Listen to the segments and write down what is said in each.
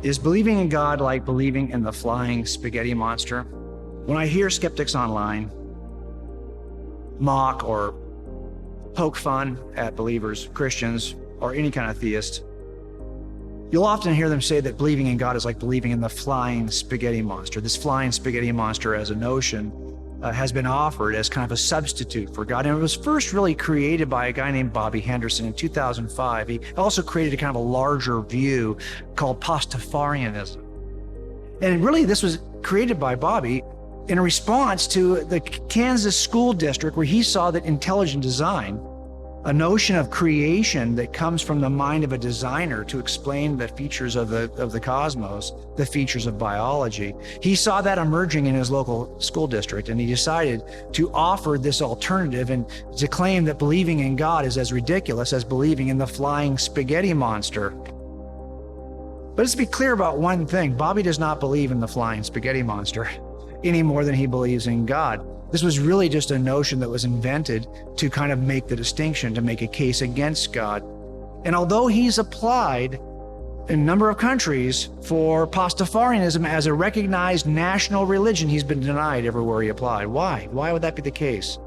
Is believing in God like believing in the flying spaghetti monster? When I hear skeptics online mock or poke fun at believers, Christians, or any kind of theist, you'll often hear them say that believing in God is like believing in the flying spaghetti monster. This flying spaghetti monster as a notion has been offered as kind of a substitute for God. And it was first really created by a guy named Bobby Henderson in 2005. He also created a kind of a larger view called Pastafarianism. And really this was created by Bobby in response to the Kansas school district, where he saw that intelligent design, a notion of creation that comes from the mind of a designer to explain the features of the cosmos, the features of biology. He saw that emerging in his local school district, and he decided to offer this alternative and to claim that believing in God is as ridiculous as believing in the flying spaghetti monster. But let's be clear about one thing. Bobby does not believe in the flying spaghetti monster any more than he believes in God. This was really just a notion that was invented to kind of make the distinction, to make a case against God. And although he's applied in a number of countries for Pastafarianism as a recognized national religion, he's been denied everywhere he applied. Why? Why would that be the case?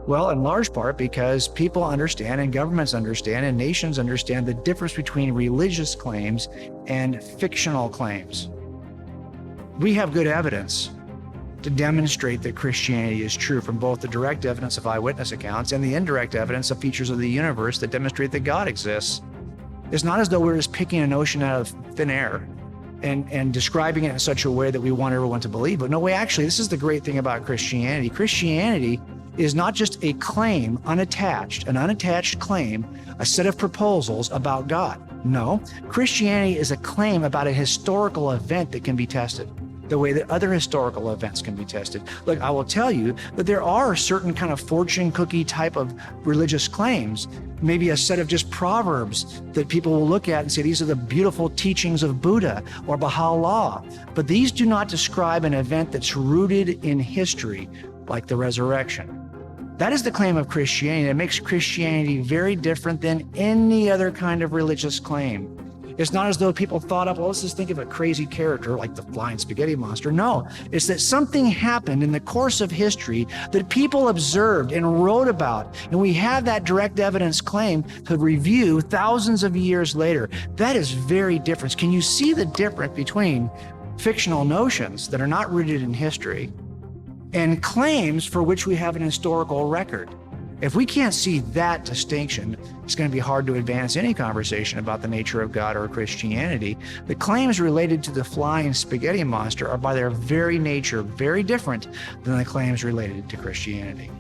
Well, in large part because people understand, and governments understand, and nations understand the difference between religious claims and fictional claims. We have good evidence to demonstrate that Christianity is true from both the direct evidence of eyewitness accounts and the indirect evidence of features of the universe that demonstrate that God exists. It's not as though we're just picking a notion out of thin air and describing it in such a way that we want everyone to believe. But no way, actually, this is the great thing about Christianity. Christianity is not just a claim, an unattached claim, a set of proposals about God. No, Christianity is a claim about a historical event that can be tested, the way that other historical events can be tested. Look, I will tell you that there are certain kind of fortune cookie type of religious claims, maybe a set of just proverbs that people will look at and say, these are the beautiful teachings of Buddha or Baha'u'llah. But these do not describe an event that's rooted in history, like the resurrection. That is the claim of Christianity. It makes Christianity very different than any other kind of religious claim. It's not as though people thought up, well, let's just think of a crazy character like the flying spaghetti monster. No, it's that something happened in the course of history that people observed and wrote about, and we have that direct evidence claim to review thousands of years later. That is very different. Can you see the difference between fictional notions that are not rooted in history and claims for which we have an historical record? If we can't see that distinction, it's going to be hard to advance any conversation about the nature of God or Christianity. The claims related to the flying spaghetti monster are by their very nature very different than the claims related to Christianity.